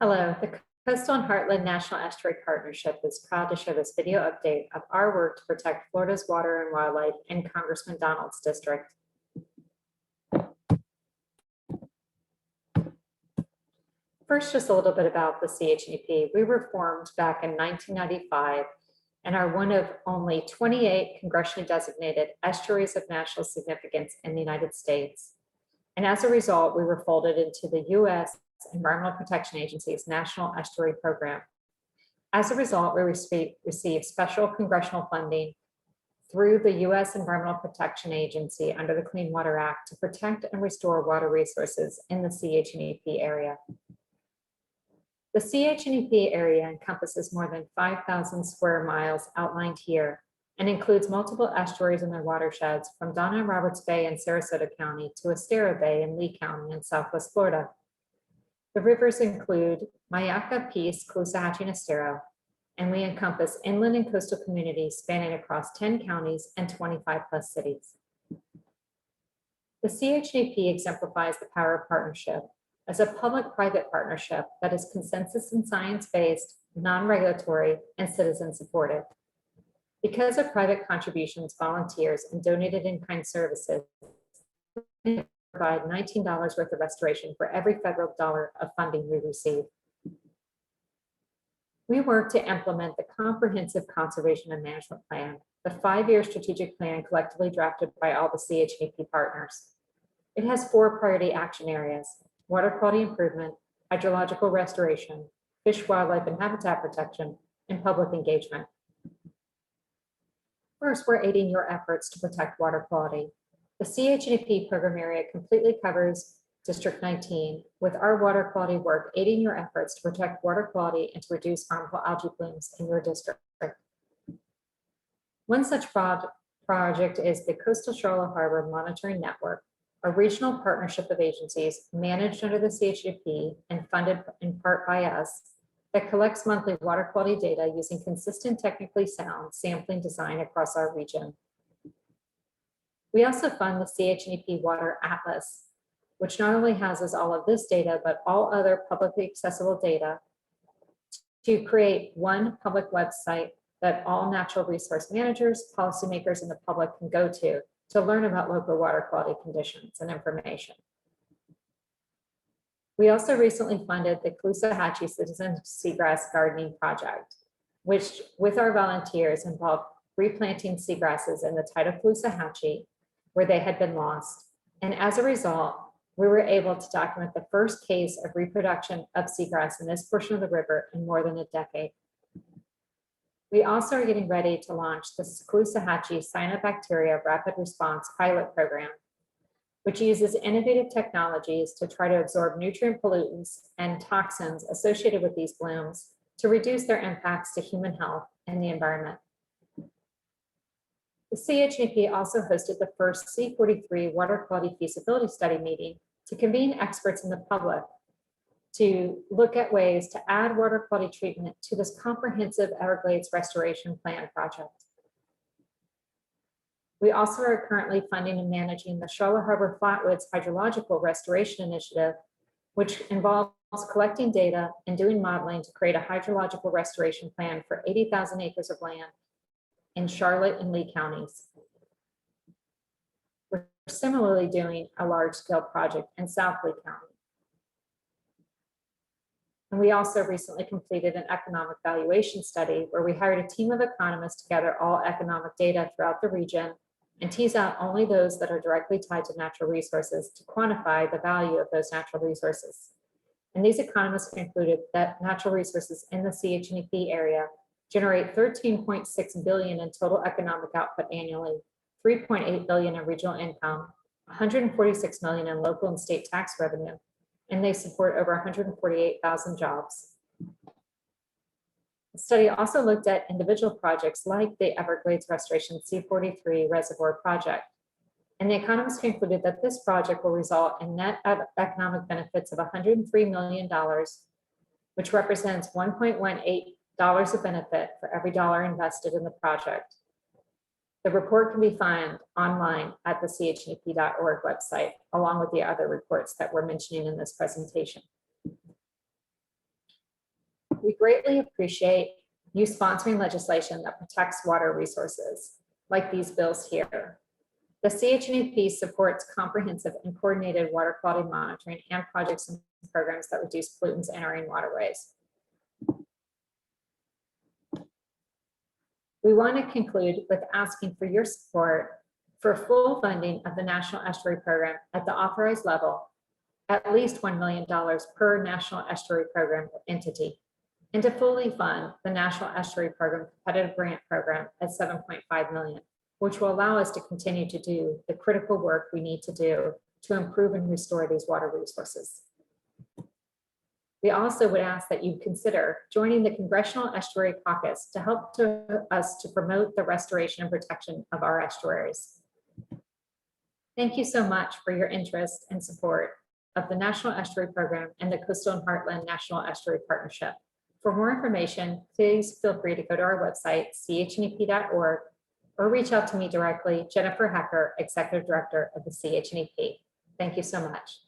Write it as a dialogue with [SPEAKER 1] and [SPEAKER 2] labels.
[SPEAKER 1] Hello, the Coastal and Heartland National Estuary Partnership is proud to share this video update of our work to protect Florida's water and wildlife in Congressman Donald's district. First, just a little bit about the CHNEP. We were formed back in 1995 and are one of only 28 congressionally designated estuaries of national significance in the United States. And as a result, we were folded into the U.S. Environmental Protection Agency's National Estuary Program. As a result, we receive special congressional funding through the U.S. Environmental Protection Agency under the Clean Water Act to protect and restore water resources in the CHNEP area. The CHNEP area encompasses more than 5,000 square miles outlined here and includes multiple estuaries and their watersheds from Donna and Roberts Bay in Sarasota County to Estero Bay in Lee County in Southwest Florida. The rivers include Mayaca, Peace, Caloosahatchee, and Estero, and we encompass inland and coastal communities spanning across 10 counties and 25 plus cities. The CHNEP exemplifies the power of partnership as a public-private partnership that is consensus and science-based, non-regulatory, and citizen-supported. Because of private contributions, volunteers, and donated in-kind services, we provide $19 worth of restoration for every federal dollar of funding we receive. We work to implement the Comprehensive Conservation and Management Plan, the 5-year strategic plan collectively drafted by all the CHNEP partners. It has 4 priority action areas: water quality improvement, hydrological restoration, fish, wildlife, and habitat protection, and public engagement. First, we're aiding your efforts to protect water quality. The CHNEP program area completely covers District 19, with our water quality work aiding your efforts to protect water quality and to reduce harmful algae blooms in your district. One such project is the Coastal Charlotte Harbor Monitoring Network, a regional partnership of agencies managed under the CHNEP and funded in part by us that collects monthly water quality data using consistent, technically sound sampling design across our region. We also fund the CHNEP Water Atlas, which not only houses all of this data, but all other publicly accessible data to create one public website that all natural resource managers, policymakers, and the public can go to learn about local water quality conditions and information. We also recently funded the Caloosahatchee Citizen Seagrass Gardening Project, which with our volunteers involved replanting seagrasses in the tidal Caloosahatchee where they had been lost. And as a result, we were able to document the first case of reproduction of seagrass in this portion of the river in more than a decade. We also are getting ready to launch the Caloosahatchee Cyanobacteria Rapid Response Pilot Program, which uses innovative technologies to try to absorb nutrient pollutants and toxins associated with these blooms to reduce their impacts to human health and the environment. The CHNEP also hosted the first C43 water quality feasibility study meeting to convene experts in the public to look at ways to add water quality treatment to this comprehensive Everglades restoration plan project. We also are currently funding and managing the Charlotte Harbor Flatwoods Hydrological Restoration Initiative, which involves collecting data and doing modeling to create a hydrological restoration plan for 80,000 acres of land in Charlotte and Lee counties. We're similarly doing a large-scale project in South Lee County. And we also recently completed an economic valuation study where we hired a team of economists to gather all economic data throughout the region and tease out only those that are directly tied to natural resources to quantify the value of those natural resources. And these economists concluded that natural resources in the CHNEP area generate $13.6 billion in total economic output annually, $3.8 billion in regional income, $146 million in local and state tax revenue, and they support over 148,000 jobs. The study also looked at individual projects like the Everglades Restoration C43 Reservoir Project. And the economists concluded that this project will result in net economic benefits of $103 million, which represents $1.18 of benefit for every dollar invested in the project. The report can be found online at the CHNEP.org website, along with the other reports that we're mentioning in this presentation. We greatly appreciate you sponsoring legislation that protects water resources, like these bills here. The CHNEP supports comprehensive and coordinated water quality monitoring and projects and programs that reduce pollutants entering waterways. We want to conclude with asking for your support for full funding of the National Estuary Program at the authorized level, at least $1 million per National Estuary Program entity, and to fully fund the National Estuary Program Competitive Grant Program at $7.5 million, which will allow us to continue to do the critical work we need to do to improve and restore these water resources. We also would ask that you consider joining the Congressional Estuary Caucus to help us to promote the restoration and protection of our estuaries. Thank you so much for your interest and support of the National Estuary Program and the Coastal and Heartland National Estuary Partnership. For more information, please feel free to go to our website, chnep.org, or reach out to me directly, Jennifer Hecker, Executive Director of the CHNEP. Thank you so much.